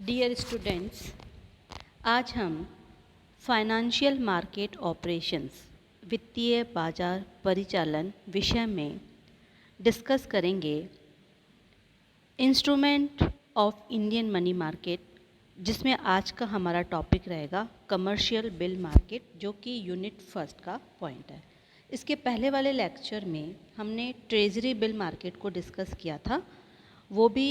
Dear students, आज हम financial market operations वित्तीय बाजार परिचालन विषय में डिस्कस करेंगे instrument of Indian money market, जिसमें आज का हमारा टॉपिक रहेगा कमर्शियल बिल मार्केट, जो कि यूनिट फर्स्ट का पॉइंट है। इसके पहले वाले लेक्चर में हमने ट्रेजरी बिल मार्केट को डिस्कस किया था, वो भी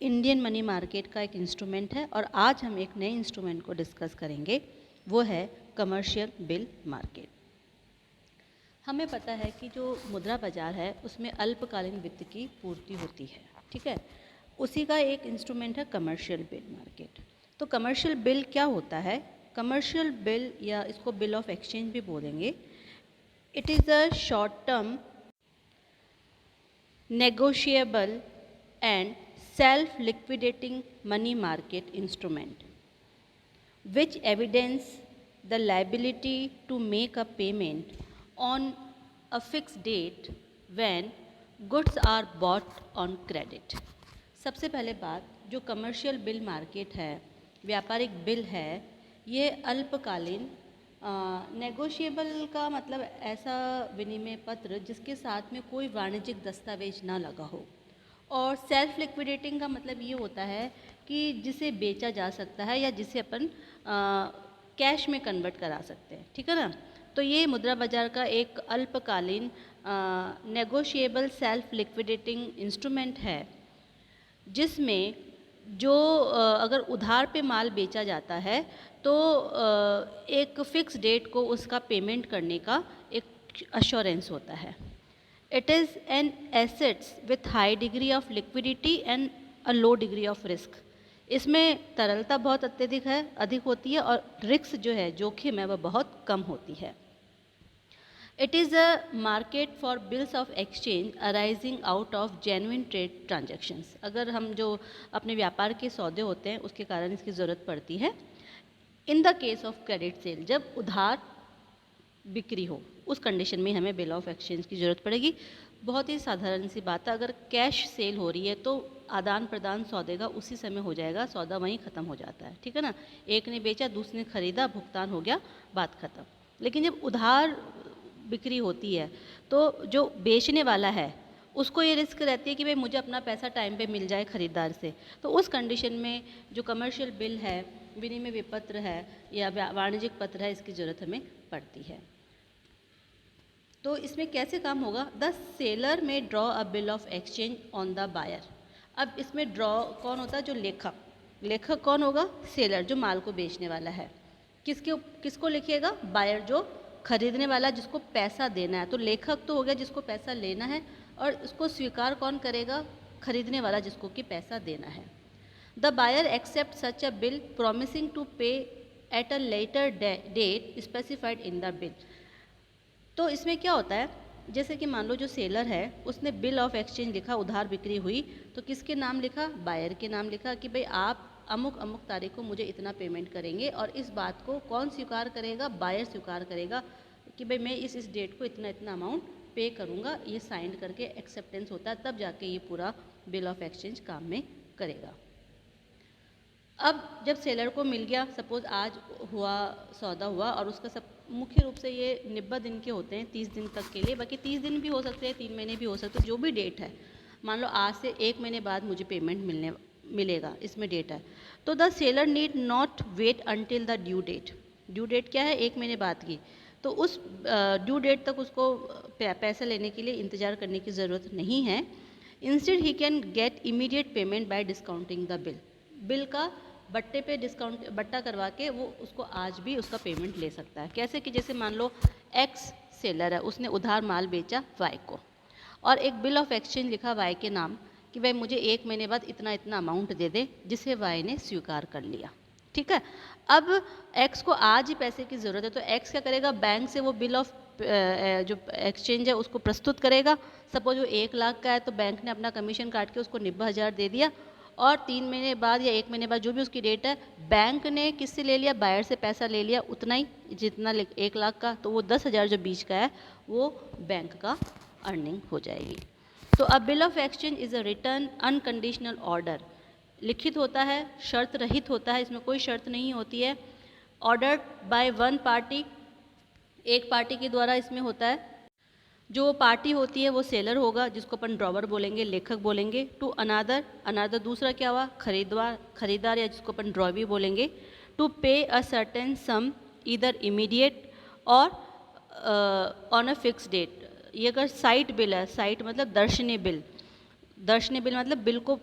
इंडियन मनी मार्केट का एक इंस्ट्रूमेंट है। और आज हम एक नए इंस्ट्रूमेंट को डिस्कस करेंगे, वो है कमर्शियल बिल मार्केट। हमें पता है कि जो मुद्रा बाजार है उसमें अल्पकालीन वित्त की पूर्ति होती है, ठीक है। उसी का एक इंस्ट्रूमेंट है कमर्शियल बिल मार्केट। तो कमर्शियल बिल क्या होता है? कमर्शियल बिल, या इसको बिल ऑफ एक्सचेंज भी बोलेंगे, it is a short term negotiable and self-liquidating money market instrument which evidence the liability to make a payment on a fixed date when goods are bought on credit। सबसे पहले बात, जो commercial bill market है, व्यापारिक bill है, ये अल्पकालीन negotiable का मतलब ऐसा विनिमय पत्र जिसके साथ में कोई वाणिज्यिक दस्तावेज ना लगा हो। और सेल्फ लिक्विडेटिंग का मतलब ये होता है कि जिसे बेचा जा सकता है या जिसे अपन कैश में कन्वर्ट करा सकते हैं, ठीक है ना। तो ये मुद्रा बाजार का एक अल्पकालीन नेगोशिएबल सेल्फ लिक्विडेटिंग इंस्ट्रूमेंट है, जिसमें जो अगर उधार पे माल बेचा जाता है तो एक फिक्स डेट को उसका पेमेंट करने का एक अश्योरेंस होता है। It is an assets with high degree of liquidity and a low degree of risk। इसमें तरलता बहुत अधिक होती है और रिस्क जो है, जोखिम है, वह बहुत कम होती है। It is a market for bills of exchange arising out of genuine trade transactions। अगर हम जो अपने व्यापार के सौदे होते हैं उसके कारण इसकी ज़रूरत पड़ती है। In the case of credit sale, जब उधार बिक्री हो उस कंडीशन में हमें बिल ऑफ एक्सचेंज की ज़रूरत पड़ेगी। बहुत ही साधारण सी बात है, अगर कैश सेल हो रही है तो आदान प्रदान सौदे का उसी समय हो जाएगा, सौदा वहीं ख़त्म हो जाता है, ठीक है ना। एक ने बेचा, दूसरे ने खरीदा, भुगतान हो गया, बात ख़त्म। लेकिन जब उधार बिक्री होती है तो जो बेचने वाला है उसको ये रिस्क रहती है कि भाई मुझे अपना पैसा टाइम पे मिल जाए खरीदार से। तो उस कंडीशन में जो कमर्शियल बिल है, विनिमय विपत्र है या वाणिज्यिक पत्र है, इसकी ज़रूरत हमें पड़ती है। तो इसमें कैसे काम होगा? The seller may draw a bill of exchange on the buyer. अब इसमें ड्रॉ कौन होता है? जो लेखक कौन होगा? सेलर, जो माल को बेचने वाला है। किसको लिखिएगा? बायर, जो खरीदने वाला, जिसको पैसा देना है। तो लेखक तो हो गया जिसको पैसा लेना है, और उसको स्वीकार कौन करेगा? खरीदने वाला, जिसको कि पैसा देना है। The buyer accept such a bill promising to pay at a later date specified in the bill. तो इसमें क्या होता है, जैसे कि मान लो जो सेलर है उसने बिल ऑफ एक्सचेंज लिखा, उधार बिक्री हुई, तो किसके नाम लिखा? बायर के नाम लिखा कि भाई आप अमुक अमुक तारीख को मुझे इतना पेमेंट करेंगे। और इस बात को कौन स्वीकार करेगा? बायर स्वीकार करेगा कि भाई मैं इस डेट को इतना इतना अमाउंट पे करूँगा। ये साइन करके एक्सेप्टेंस होता है, तब जाके ये पूरा बिल ऑफ एक्सचेंज काम में करेगा। अब जब सेलर को मिल गया, सपोज आज हुआ, सौदा हुआ, और उसका सब मुख्य रूप से ये 90 दिन के होते हैं, 30 दिन तक के लिए। बाकी 30 दिन भी हो सकते हैं, 3 महीने भी हो सकते हैं, जो भी डेट है। मान लो आज से 1 महीने बाद मुझे पेमेंट मिलेगा, इसमें डेट है। तो the seller need not wait until the due date. Due date क्या है? 1 महीने बाद की। तो उस ड्यू डेट तक उसको पैसा लेने के लिए इंतज़ार करने की ज़रूरत नहीं है। Instead he can get immediate payment by discounting the bill. Bill का बट्टे पे डिस्काउंट, बट्टा करवा के वो उसको आज भी उसका पेमेंट ले सकता है। कैसे कि जैसे मान लो एक्स सेलर है, उसने उधार माल बेचा वाई को, और एक बिल ऑफ एक्सचेंज लिखा वाई के नाम कि भाई मुझे 1 महीने बाद इतना इतना अमाउंट दे दे, जिसे वाई ने स्वीकार कर लिया, ठीक है। अब एक्स को आज ही पैसे की ज़रूरत है, तो एक्स क्या करेगा? बैंक से वो बिल ऑफ जो एक्सचेंज है उसको प्रस्तुत करेगा। सपोज वो 1 लाख का है, तो बैंक ने अपना कमीशन काट के उसको 90,000 दे दिया, और 3 महीने बाद या 1 महीने बाद, जो भी उसकी डेट है, बैंक ने किससे ले लिया? बायर से पैसा ले लिया, उतना ही जितना 1 लाख का, तो वो 10,000 जो बीच का है वो बैंक का अर्निंग हो जाएगी। तो अ bill of exchange is a return unconditional order लिखित होता है, शर्त रहित होता है, इसमें कोई शर्त नहीं होती है। ऑर्डर्ड बाय वन पार्टी, एक पार्टी के द्वारा इसमें होता है। जो पार्टी होती है वो सेलर होगा, जिसको अपन ड्रॉवर बोलेंगे, लेखक बोलेंगे। टू अनादर, अनादर दूसरा क्या हुआ, खरीदार या जिसको अपन ड्रॉवी बोलेंगे। टू पे a certain some either immediate और ऑन अ फिक्स डेट। ये अगर साइट बिल है, साइट मतलब दर्शनीय बिल, दर्शनीय बिल मतलब बिल को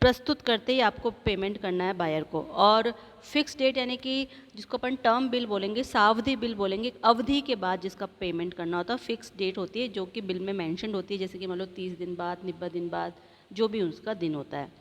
प्रस्तुत करते ही आपको पेमेंट करना है बायर को। और फिक्स डेट यानी कि जिसको अपन टर्म बिल बोलेंगे, सावधि बिल बोलेंगे, अवधि के बाद जिसका पेमेंट करना होता है, फिक्स डेट होती है जो कि बिल में मेंशन होती है, जैसे कि मान लो 30 दिन बाद, 90 दिन बाद, जो भी उसका दिन होता है।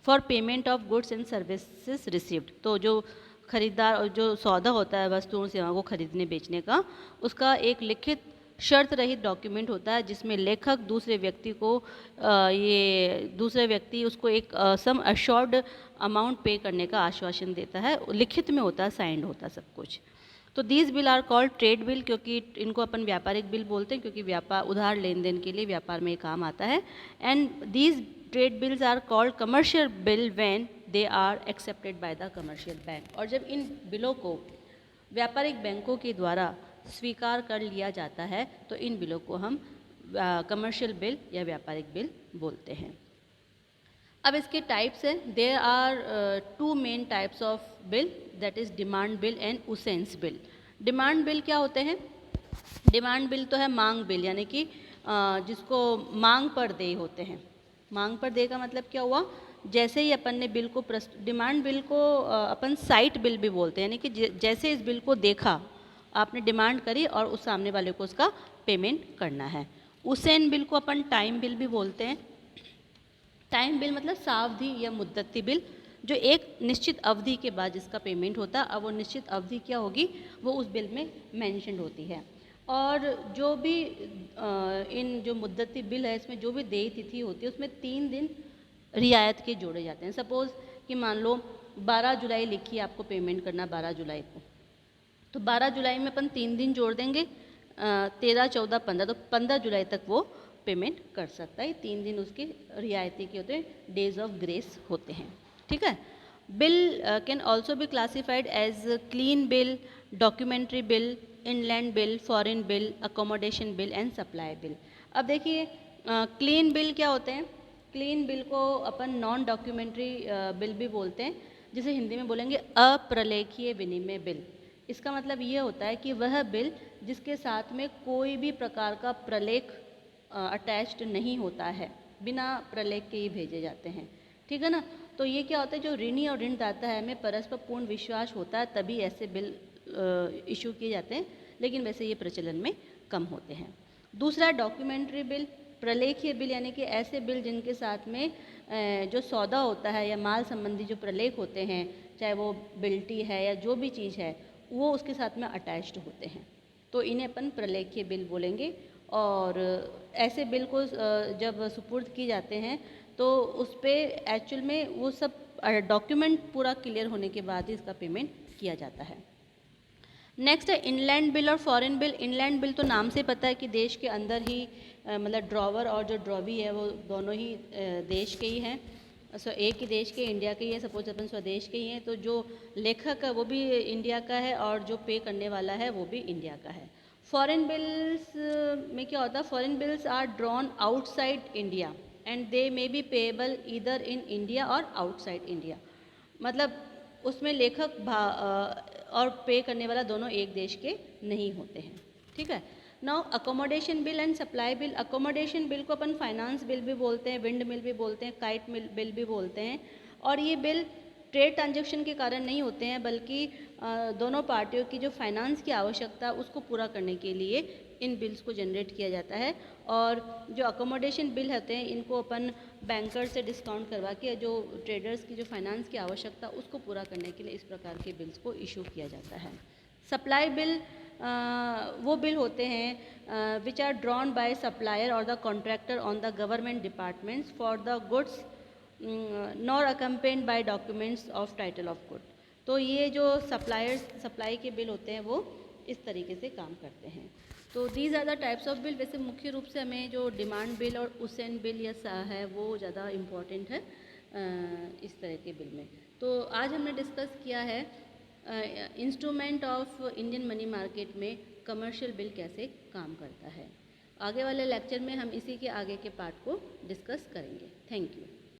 For payment of goods and services received, तो जो खरीदार और जो सौदा होता है वस्तुओं सेवाओं को खरीदने बेचने का, उसका एक लिखित शर्त रहित डॉक्यूमेंट होता है जिसमें लेखक दूसरे व्यक्ति को दूसरे व्यक्ति उसको एक सम अश्योर्ड अमाउंट पे करने का आश्वासन देता है। लिखित में होता है, साइंड होता है सब कुछ। तो these bill are called trade bill, क्योंकि इनको अपन व्यापारिक बिल बोलते हैं, क्योंकि व्यापार उधार लेन देन के लिए व्यापार में काम आता है। And these trade bills are called commercial bill when they are accepted by the commercial bank. और जब इन बिलों को व्यापारिक बैंकों के द्वारा स्वीकार कर लिया जाता है तो इन बिलों को हम कमर्शियल बिल या व्यापारिक बिल बोलते हैं। अब इसके टाइप्स हैं। There are two main types of bill, that is demand bill and usance bill. Demand bill क्या होते हैं? डिमांड बिल तो है मांग बिल, यानी कि जिसको मांग पर देय होते हैं। मांग पर देय का मतलब क्या हुआ, जैसे ही अपन ने बिल को डिमांड बिल को अपन साइट बिल भी बोलते हैं, यानी कि जैसे इस बिल को देखा, आपने डिमांड करी और उस सामने वाले को उसका पेमेंट करना है। उसेन बिल को अपन टाइम बिल भी बोलते हैं। टाइम बिल मतलब सावधि या मुद्दती बिल, जो एक निश्चित अवधि के बाद जिसका पेमेंट होता है। अब वो निश्चित अवधि क्या होगी वो उस बिल में मेंशन होती है। और जो भी इन जो मुद्दती बिल है इसमें जो भी देय तिथि होती है उसमें 3 दिन रियायत के जोड़े जाते हैं। सपोज़ कि मान लो 12 जुलाई लिखी आपको पेमेंट करना 12 जुलाई को, तो 12 जुलाई में अपन 3 दिन जोड़ देंगे, 13, 14, 15, तो 15 जुलाई तक वो पेमेंट कर सकता है। 3 दिन उसके रियायती के होते हैं, डेज ऑफ ग्रेस होते हैं। ठीक है। Bill can also be classified as clean bill, documentary bill, inland bill, foreign bill, accommodation bill and supply bill. अब देखिए क्लीन बिल क्या होते हैं? क्लीन बिल को अपन नॉन डॉक्यूमेंट्री बिल भी बोलते हैं, जिसे हिंदी में बोलेंगे अप्रलेखीय विनिमय बिल। इसका मतलब ये होता है कि वह बिल जिसके साथ में कोई भी प्रकार का प्रलेख अटैच्ड नहीं होता है, बिना प्रलेख के ही भेजे जाते हैं। ठीक है ना। तो ये क्या होता है, जो ऋणी और ऋणदाता है में परस्पर पूर्ण विश्वास होता है तभी ऐसे बिल इशू किए जाते हैं, लेकिन वैसे ये प्रचलन में कम होते हैं। दूसरा डॉक्यूमेंट्री बिल, प्रलेखीय बिल, यानी कि ऐसे बिल जिनके साथ में जो सौदा होता है या माल संबंधी जो प्रलेख होते हैं, चाहे वो बिल्टी है या जो भी चीज़ है, वो उसके साथ में अटैच्ड होते हैं, तो इन्हें अपन प्रलेखीय बिल बोलेंगे। और ऐसे बिल को जब सुपुर्द किए जाते हैं तो उस पर एक्चुअल में वो सब डॉक्यूमेंट पूरा क्लियर होने के बाद ही इसका पेमेंट किया जाता है। नेक्स्ट है इनलैंड बिल और फॉरेन बिल। इनलैंड बिल तो नाम से पता है कि देश के अंदर ही मतलब ड्रॉवर और जो ड्रॉवी है वो दोनों ही देश के ही हैं, एक ही देश के, इंडिया के ही है। सपोज अपन स्वदेश के ही हैं, तो जो लेखक है वो भी इंडिया का है और जो पे करने वाला है वो भी इंडिया का है। फॉरेन बिल्स में क्या होता है, foreign bills are drawn outside India and they may be payable either in India और आउटसाइड इंडिया। मतलब उसमें लेखक और पे करने वाला दोनों एक देश के नहीं होते हैं। ठीक है। Now accommodation bill and supply bill. Accommodation bill को अपन फाइनेंस बिल भी बोलते हैं, विंड मिल भी बोलते हैं, काइट बिल भी बोलते हैं। और ये बिल ट्रेड ट्रांजैक्शन के कारण नहीं होते हैं, बल्कि दोनों पार्टियों की जो फाइनेंस की आवश्यकता उसको पूरा करने के लिए इन बिल्स को जनरेट किया जाता है। और जो अकोमोडेशन बिल होते हैं इनको अपन बैंकर से डिस्काउंट करवा के जो ट्रेडर्स की जो फाइनेंस की आवश्यकता उसको पूरा करने के लिए इस प्रकार के बिल्स को इशू किया जाता है। सप्लाई बिल वो बिल होते हैं which are drawn by supplier और the contractor on the government departments for the goods nor accompanied by documents of title of good. तो ये जो सप्लाई के बिल होते हैं वो इस तरीके से काम करते हैं। तो these are the types of bill. वैसे मुख्य रूप से हमें जो डिमांड बिल और उसेन बिल या है वो ज़्यादा इम्पॉर्टेंट है, इस तरह के बिल में। तो आज हमने डिस्कस किया है instrument of Indian money market में कमर्शियल बिल कैसे काम करता है। आगे वाले लेक्चर में हम इसी के आगे के पार्ट को डिस्कस करेंगे। Thank you.